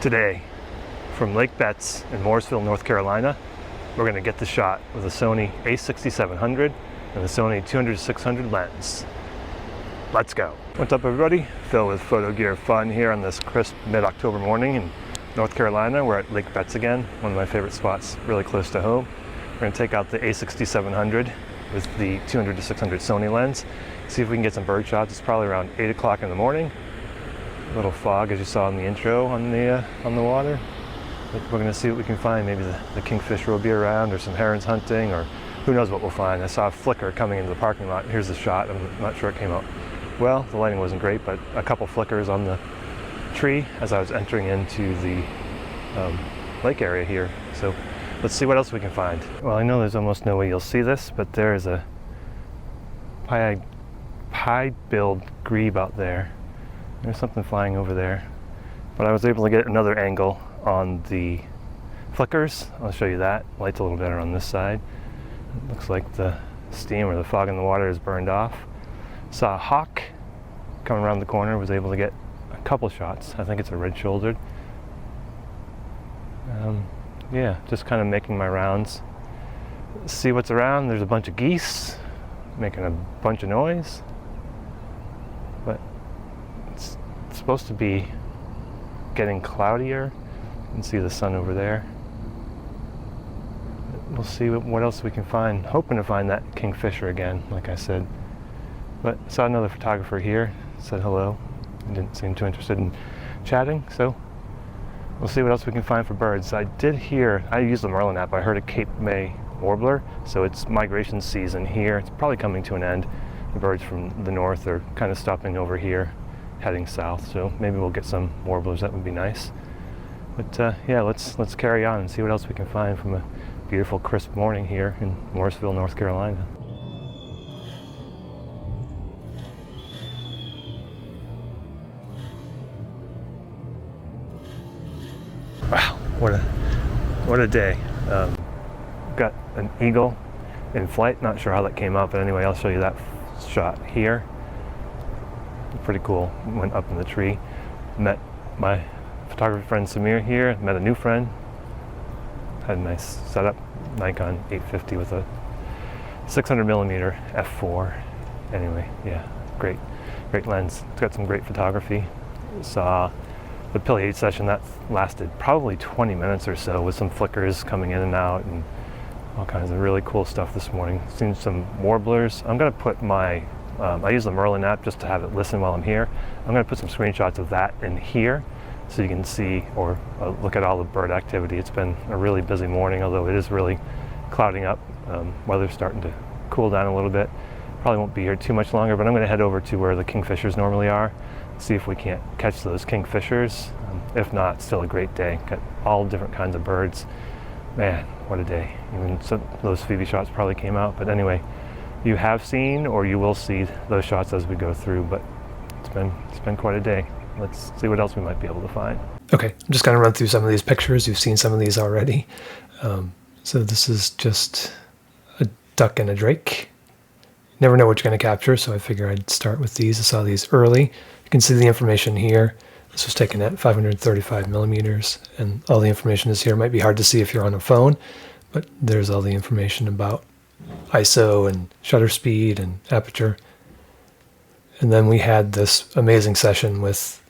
Today, from Lake Bezt in Morrisville, North Carolina, we're going to get the shot with a Sony A6700 and the Sony 200-600 lens. Let's go. What's up, everybody? Phil with Photo Gear Fun here on this crisp mid-October morning in North Carolina. We're at Lake Bezt again, one of my favorite spots, really close to home. We're going to take out the A6700 with the 200-600 Sony lens, see if we can get some bird shots. It's probably around 8 o'clock in the morning. A little fog, as you saw in the intro, on the water. But we're going to see what we can find. Maybe the kingfisher will be around, or some herons hunting, or who knows what we'll find. I saw a flicker coming into the parking lot. Here's the shot. I'm not sure it came out well. The lighting wasn't great, but a couple flickers on the tree as I was entering into the lake area here. So let's see what else we can find. Well, I know there's almost no way you'll see this, but there is a pied-billed grebe out there. There's something flying over there. But I was able to get another angle on the flickers. I'll show you that. Light's a little better on this side. It looks like the steam or the fog in the water is burned off. Saw a hawk coming around the corner. Was able to get a couple shots. I think it's a red-shouldered. Yeah, just kind of making my rounds. See what's around. There's a bunch of geese making a bunch of noise. But it's supposed to be getting cloudier. You can see the sun over there. We'll see what else we can find. Hoping to find that kingfisher again, like I said. But I saw another photographer here, said hello. He didn't seem too interested in chatting, so we'll see what else we can find for birds. I did hear, I used the Merlin app, I heard a Cape May warbler, so it's migration season here. It's probably coming to an end. The birds from the north are kind of stopping over here, heading south, so maybe we'll get some warblers. That would be nice. But yeah, let's carry on and see what else we can find from a beautiful crisp morning here in Morrisville, North Carolina. Wow, what a day. Got an eagle in flight. Not sure how that came out, but anyway, I'll show you that shot here. Pretty cool. Went up in the tree. Met my photography friend Samir here. Met a new friend. Had a nice setup. Nikon 850 with a 600mm f4. Anyway, yeah, great lens. It's got some great photography. Saw the Pileated session that lasted probably 20 minutes or so, with some flickers coming in and out and all kinds of really cool stuff this morning. Seen some warblers. I'm going to put my I use the Merlin app just to have it listen while I'm here. I'm going to put some screenshots of that in here so you can see or look at all the bird activity. It's been a really busy morning, although it is really clouding up. Weather's starting to cool down a little bit. Probably won't be here too much longer, but I'm going to head over to where the kingfishers normally are, see if we can't catch those kingfishers. If not, still a great day. Got all different kinds of birds. Man, what a day. Even some of those Phoebe shots probably came out, but anyway, you have seen or you will see those shots as we go through, but it's been quite a day. Let's see what else we might be able to find. Okay, I'm just going to run through some of these pictures. You've seen some of these already. So this is just a duck and a drake. Never know what you're going to capture, so I figure I'd start with these. I saw these early. You can see the information here. This was taken at 535mm, and all the information is here. It might be hard to see if you're on a phone, but there's all the information about ISO and shutter speed and aperture. And then we had this amazing session with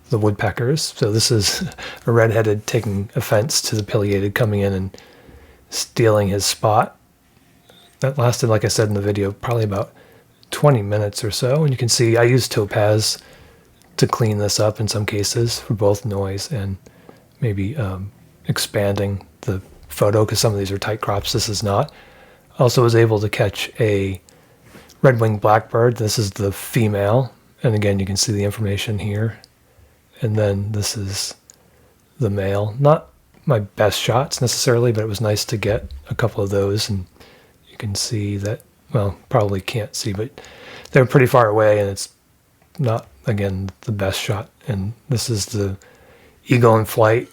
the woodpeckers. So this is a red-headed taking offense to the pileated coming in and stealing his spot. That lasted, like I said in the video, probably about 20 minutes or so. And you can see I used topaz to clean this up in some cases for both noise and maybe expanding the photo, because some of these are tight crops. This is not. Also was able to catch a red-winged blackbird. This is the female, and again you can see the information here. And then this is the male. Not my best shots necessarily, but it was nice to get a couple of those, and you can see that, well, probably can't see, but they're pretty far away, and it's not, again, the best shot. And this is the eagle in flight,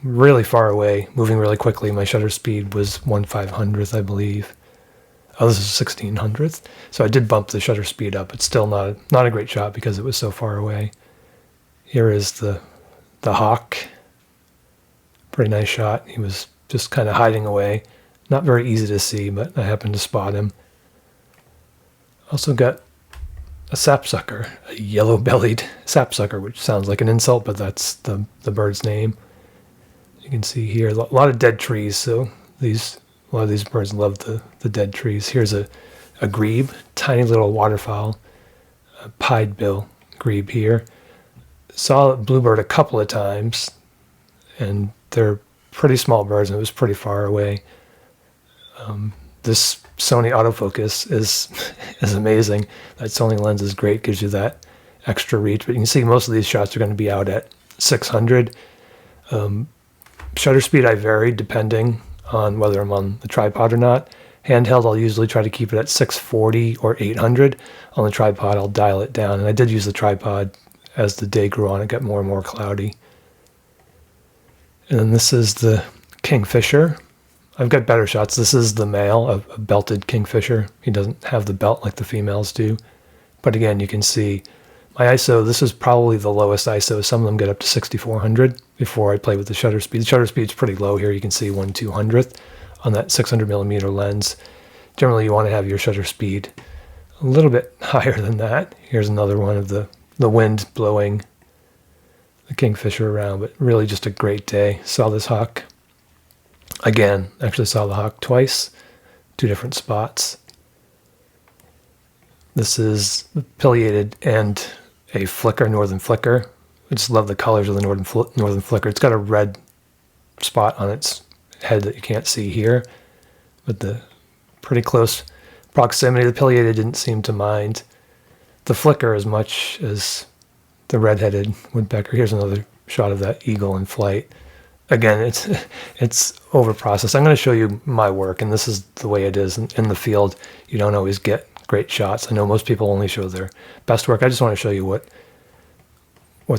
really far away, moving really quickly. My shutter speed was 1/500th, I believe. Oh, this is 1600th. So I did bump the shutter speed up. It's still not a great shot because it was so far away. Here is the the hawk. Pretty nice shot. He was just kind of hiding away. Not very easy to see, but I happened to spot him. Also got a sapsucker, a yellow-bellied sapsucker, which sounds like an insult, but that's the bird's name. You can see here a lot of dead trees, so a lot of these birds love the dead trees. Here's a grebe, tiny little waterfowl, a pied bill grebe here. Saw a bluebird a couple of times, and they're pretty small birds, and it was pretty far away. This Sony autofocus is amazing. That Sony lens is great, gives you that extra reach. But you can see most of these shots are going to be out at 600. Shutter speed I vary depending on whether I'm on the tripod or not. Handheld, I'll usually try to keep it at 640 or 800. On the tripod, I'll dial it down. And I did use the tripod as the day grew on. It got more and more cloudy. And then this is the kingfisher. I've got better shots. This is the male, a belted kingfisher. He doesn't have the belt like the females do. But again, you can see my ISO, this is probably the lowest ISO. Some of them get up to 6400 before I play with the shutter speed. The shutter speed's pretty low here. You can see 1/200th on that 600mm lens. Generally, you want to have your shutter speed a little bit higher than that. Here's another one of the wind blowing the kingfisher around, but really just a great day. Saw this hawk again. Actually saw the hawk twice, 2 different spots. This is pileated and a flicker, northern flicker. I just love the colors of the northern flicker. It's got a red spot on its head that you can't see here, but the pretty close proximity. The pileated didn't seem to mind the flicker as much as the red-headed woodpecker. Here's another shot of that eagle in flight. Again, it's over-processed. I'm going to show you my work, and this is the way it is in the field. You don't always get great shots. I know most people only show their best work. I just want to show you what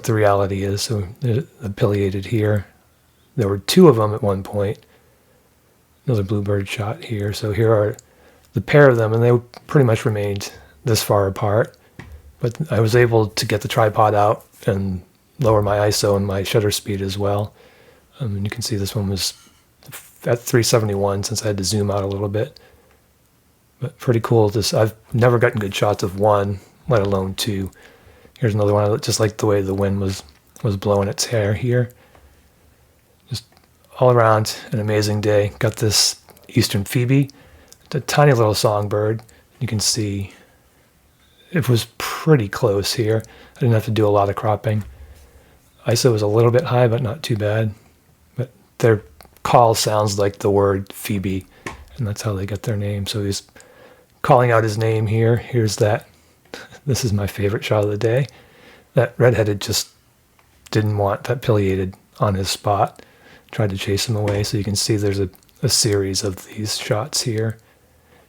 the reality is. So the pileated here. There were 2 of them at one point. Another bluebird shot here. So here are the pair of them, and they pretty much remained this far apart. But I was able to get the tripod out and lower my ISO and my shutter speed as well. And you can see this one was at 371 since I had to zoom out a little bit. But pretty cool. I've never gotten good shots of 1, let alone 2. Here's another one. I just like the way the wind was blowing its hair here. Just all around an amazing day. Got this eastern Phoebe, a tiny little songbird. You can see it was pretty close here. I didn't have to do a lot of cropping. ISO was a little bit high, but not too bad. But their call sounds like the word Phoebe, and that's how they get their name. So he's calling out his name here. Here's that. This is my favorite shot of the day. That red-headed just didn't want that pileated on his spot. Tried to chase him away. So you can see there's a series of these shots here.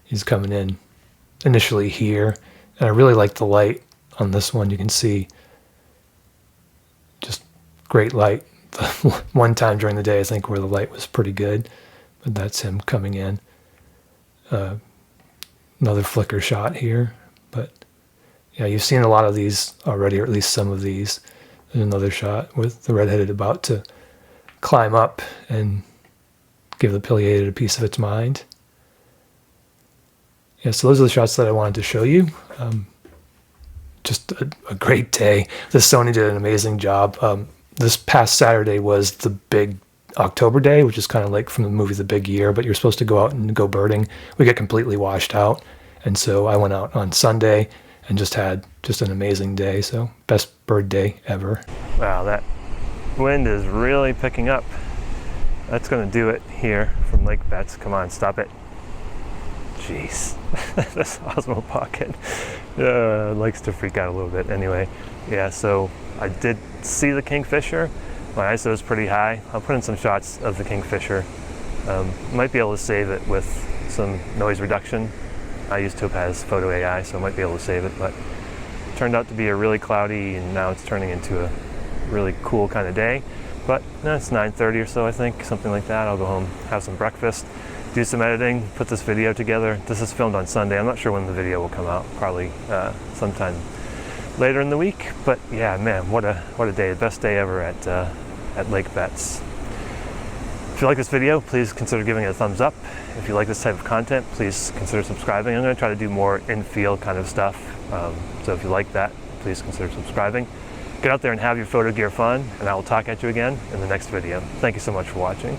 He's coming in initially here. And I really like the light on this one. You can see just great light. One time during the day, I think, where the light was pretty good. But that's him coming in. Another flicker shot here. But yeah, you've seen a lot of these already, or at least some of these. There's another shot with the red-headed about to climb up and give the pileated a piece of its mind. Yeah, so those are the shots that I wanted to show you. Just a great day. This Sony did an amazing job. This past Saturday was the big October day, which is kind of like from the movie The Big Year, but you're supposed to go out and go birding. We get completely washed out. And so I went out on Sunday and just had an amazing day. So best bird day ever. Wow, that wind is really picking up. That's going to do it here from Lake Bezt. Come on, stop it. Jeez, this Osmo Pocket likes to freak out a little bit. Anyway, yeah, so I did see the kingfisher. My ISO is pretty high. I'll put in some shots of the kingfisher. Might be able to save it with some noise reduction. I use Topaz Photo AI, so I might be able to save it, but it turned out to be a really cloudy, and now it's turning into a really cool kind of day. But it's 9:30 or so, I think, something like that. I'll go home, have some breakfast, do some editing, put this video together. This is filmed on Sunday. I'm not sure when the video will come out, probably sometime later in the week. But yeah, man, what a day! The best day ever at Lake Bezt. If you like this video, please consider giving it a thumbs up. If you like this type of content, please consider subscribing. I'm going to try to do more in-field kind of stuff. So if you like that, please consider subscribing. Get out there and have your photo gear fun, and I will talk at you again in the next video. Thank you so much for watching.